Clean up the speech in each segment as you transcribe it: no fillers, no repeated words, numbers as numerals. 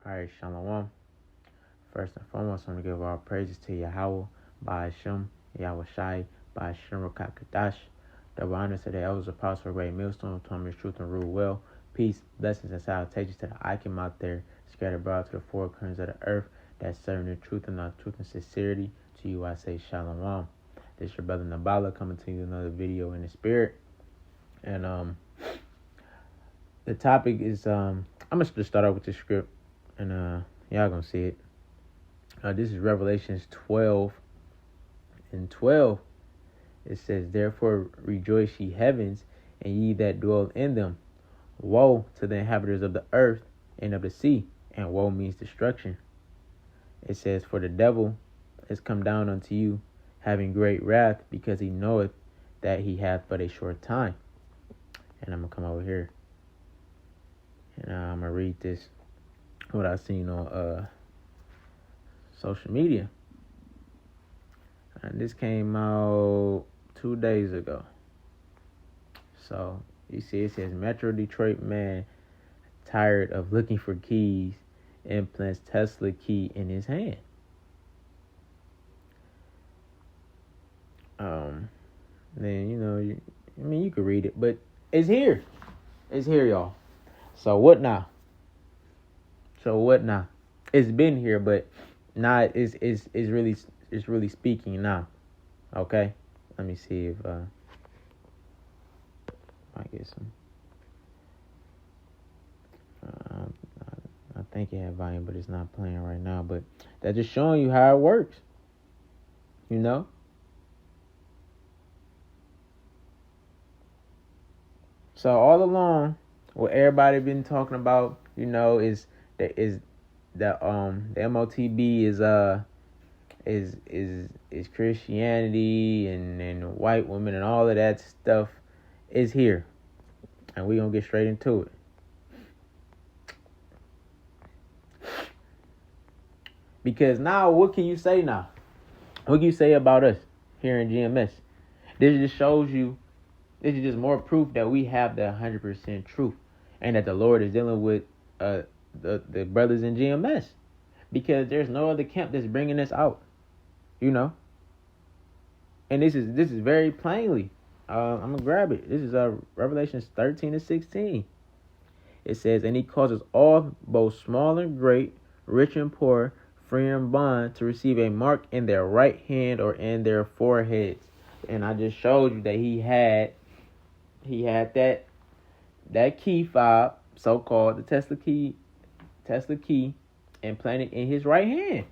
Alright, Shalom. First and foremost, I want to give all praises to Yahweh, Ba'ashem, Yahweh Shai, Ba'ashem Rakakadash. Double honors to the elders, apostles, great millstone, Thomas, truth, and rule well. Peace, blessings, and salutations to the icon out there, scattered abroad to the four corners of the earth, that's serving the truth and not truth and sincerity. To you, I say Shalom. This is your brother Nabala coming to you with another video in the spirit. And the topic is I'm just start out with the script, and y'all gonna see it. This is Revelations 12:12. It says, "Therefore rejoice, ye heavens, and ye that dwell in them. Woe to the inhabitants of the earth and of the sea." And woe means destruction. It says, "For the devil is come down unto you, having great wrath, because he knoweth that he hath but a short time." And I'm going to come over here. And I'm going to read this, what I've seen on social media. And this came out 2 days ago. So, you see, it says, "Metro Detroit man tired of looking for keys implants Tesla key in his hand." Then, you could read it, but it's here. It's here, y'all. So what now? It's been here, but now it's really speaking now. Okay? Let me see if I get some. I think it had volume, but it's not playing right now. But that's just showing you how it works. You know? So all along, what everybody been talking about, is the MOTB is Christianity and white women and all of that stuff is here, and we gonna get straight into it. Because now, what can you say now? What can you say about us here in GMS? This just shows you. This is just more proof that we have the 100% truth, and that the Lord is dealing with the brothers in GMS, because there's no other camp that's bringing this out, And this is very plainly. I'm gonna grab it. This is Revelations 13:16. It says, "And he causes all, both small and great, rich and poor, free and bond, to receive a mark in their right hand or in their foreheads." And I just showed you that he had that key fob, so-called the Tesla key, implanted in his right hand.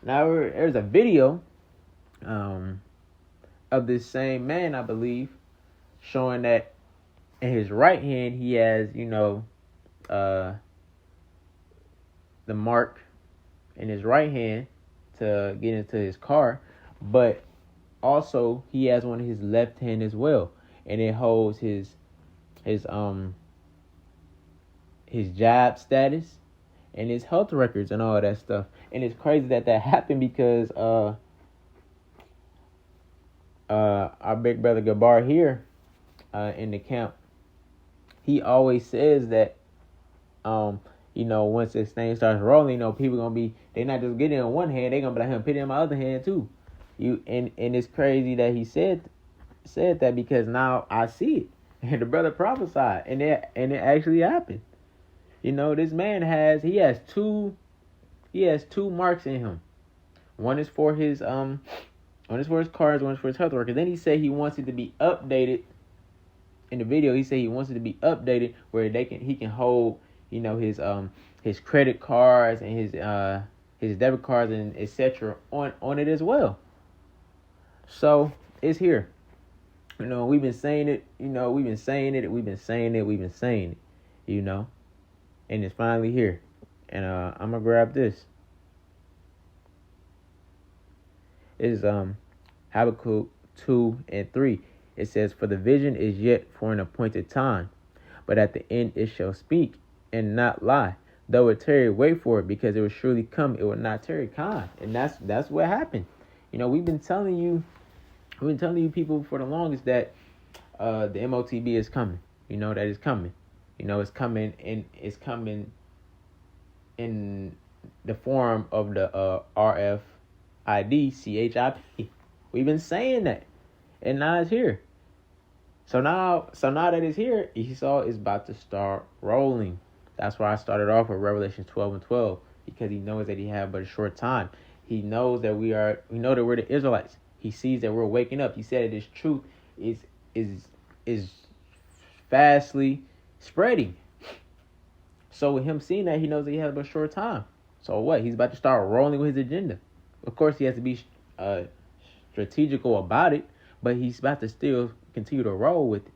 Now there's a video of this same man, I believe, showing that in his right hand he has, the mark in his right hand to get into his car, but also he has one in his left hand as well, and it holds his job status and his health records and all that stuff. And it's crazy that happened, because our big brother Gabar here in the camp, he always says that once this thing starts rolling, people gonna be, they're not just getting it in one hand, they're gonna be like, put it in my other hand too. And it's crazy that he said that, because now I see it. And the brother prophesied, and it actually happened. This man has two marks in him. One is for his cars, one is for his health workers. Then he said he wants it to be updated. In the video, he said he wants it to be updated where he can hold, his credit cards and his debit cards and etc. on it as well. So it's here. We've been saying it. We've been saying it. And it's finally here. And I'm gonna grab this. It's Habakkuk 2:3. It says, "For the vision is yet for an appointed time, but at the end it shall speak and not lie. Though it tarry, wait for it, because it will surely come. It will not tarry." And that's what happened. We've been telling you people for the longest that the MOTB is coming. That it's coming. It's coming, and it's coming in the form of the RFID CHIP. We've been saying that, and now it's here. So now that it's here, Esau is about to start rolling. That's why I started off with Revelation 12:12, because he knows that he had but a short time. He knows that we know that we're the Israelites. He sees that we're waking up. He said that this truth is fastly spreading. So with him seeing that, he knows that he has but a short time. So what? He's about to start rolling with his agenda. Of course, he has to be strategical about it, but he's about to still continue to roll with it.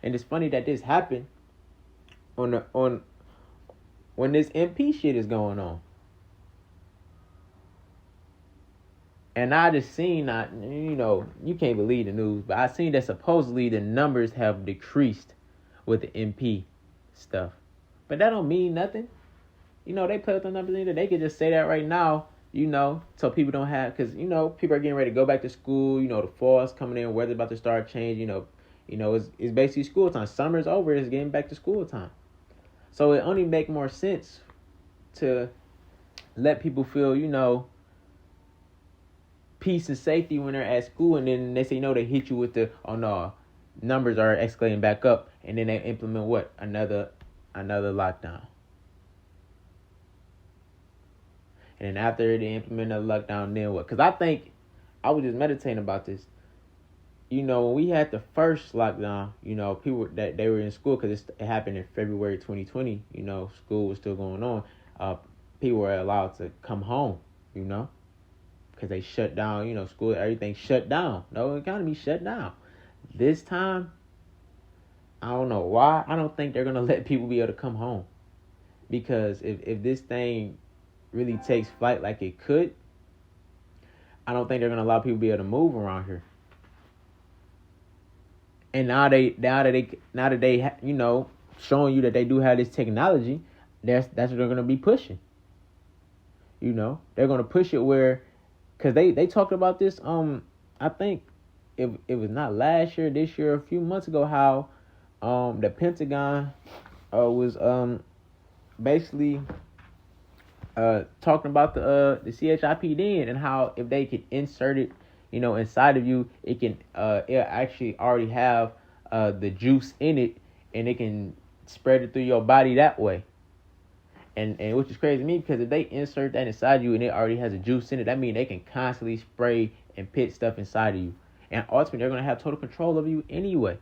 And it's funny that this happened on when this MP shit is going on. And I just seen that, you can't believe the news, but I seen that supposedly the numbers have decreased with the MP stuff. But that don't mean nothing. They play with the numbers either. They could just say that right now, so people don't have, because, people are getting ready to go back to school. The fall's coming in, weather's about to start changing. It's basically school time. Summer's over, it's getting back to school time. So it only make more sense to let people feel, peace and safety when they're at school, and then they say, they hit you with the, oh no, numbers are escalating back up, and then they implement what? Another lockdown. And then after they implement a lockdown, then what? Because I think, I was just meditating about this. When we had the first lockdown, people that they were in school, because it happened in February 2020, school was still going on. People were allowed to come home, because they shut down, school, everything shut down. No economy shut down. This time, I don't know why. I don't think they're going to let people be able to come home. Because if this thing really takes flight like it could, I don't think they're going to allow people to be able to move around here. And now that they showing you that they do have this technology, that's what they're going to be pushing. They're going to push it where, because they talked about this, I think it was not last year, this year, a few months ago, how the Pentagon was basically talking about the CHIP then, and how if they could insert it, inside of you, it can it actually already have the juice in it, and it can spread it through your body that way. And which is crazy to me, because if they insert that inside you and it already has a juice in it, that means they can constantly spray and pit stuff inside of you. And ultimately, they're going to have total control of you anyway.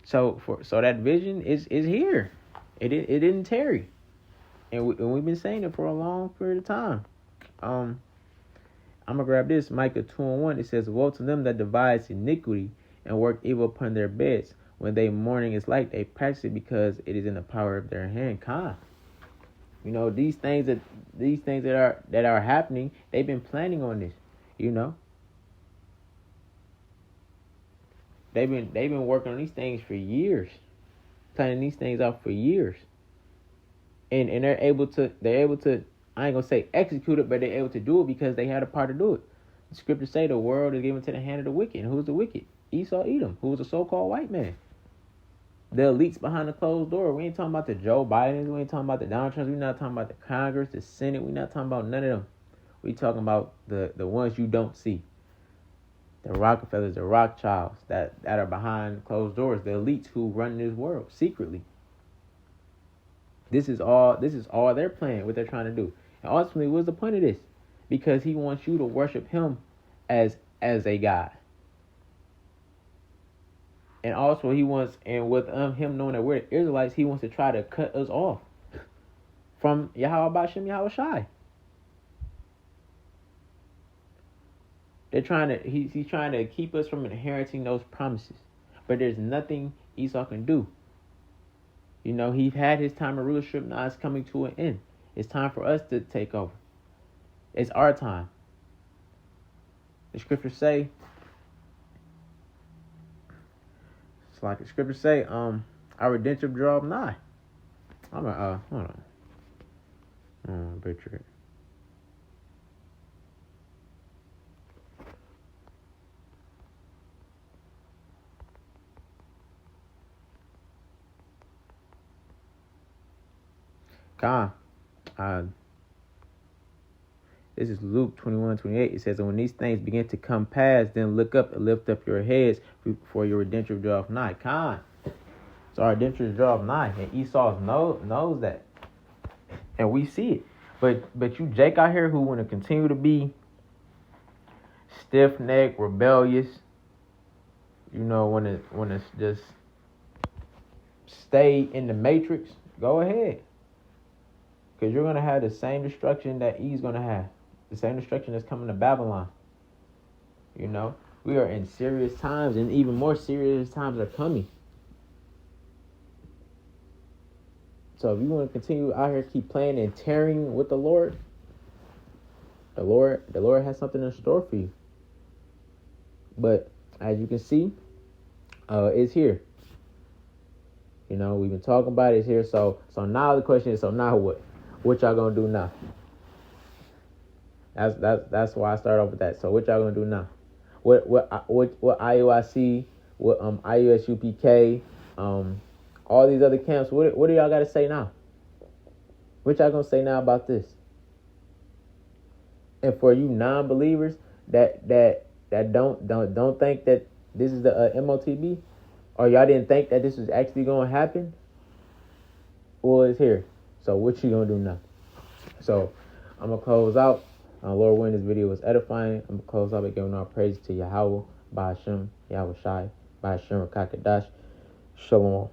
So that vision is here. It didn't tarry. And we've been saying it for a long period of time. I'm going to grab this, Micah 2:1. It says, woe to them that devise iniquity and work evil upon their beds. When they mourning is light, they practice it because it is in the power of their hand. These things that are happening, they've been planning on this. They've been working on these things for years, planning these things out for years, and they're able to. I ain't gonna say execute it, but they're able to do it because they had a part to do it. The scriptures say the world is given to the hand of the wicked. And who's the wicked? Esau, Edom, who was a so-called white man. The elites behind the closed door. We ain't talking about the Joe Bidens. We ain't talking about the Donald Trumps. We're not talking about the Congress, the Senate. We're not talking about none of them. We talking about the ones you don't see. The Rockefellers, the Rothschilds that are behind closed doors. The elites who run this world secretly. This is all their plan, what they're trying to do. And ultimately, what's the point of this? Because he wants you to worship him as a God. And also he wants, and with him knowing that we're the Israelites, he wants to try to cut us off from Yahweh Bashem Yahweh Shai. He's trying to keep us from inheriting those promises. But there's nothing Esau can do. He's had his time of rulership, now it's coming to an end. It's time for us to take over. It's our time. The scriptures say, our redemption draweth nigh. I'm hold on. Butcher it. God. This is Luke 21:28. It says, and when these things begin to come past, then look up and lift up your heads, for your redemption draweth nigh. Con. So our redemption draweth nigh. And Esau knows that. And we see it. But you Jake out here who want to continue to be stiff-necked, rebellious, want to just stay in the matrix, go ahead. Because you're going to have the same destruction that E's going to have. The same destruction that's coming to Babylon. We are in serious times, and even more serious times are coming. So if you want to continue out here, keep playing and tearing with the Lord has something in store for you. But as you can see, it's here. We've been talking about it. It's here. So now the question is, so now what? What y'all gonna do now? That's why I started off with that. So what y'all gonna do now? What IUIC, what IUSUPK, all these other camps, what do y'all gotta say now? What y'all gonna say now about this? And for you non-believers that don't think that this is the MOTB, or y'all didn't think that this was actually gonna happen, well, it's here. So what you gonna do now? So I'm gonna close out. Lord willing, this video was edifying. I'm gonna close out by giving our praise to Yahweh, Ba'ashem, Yahweh Shai, Ba'ashem Rakakadash. Shalom.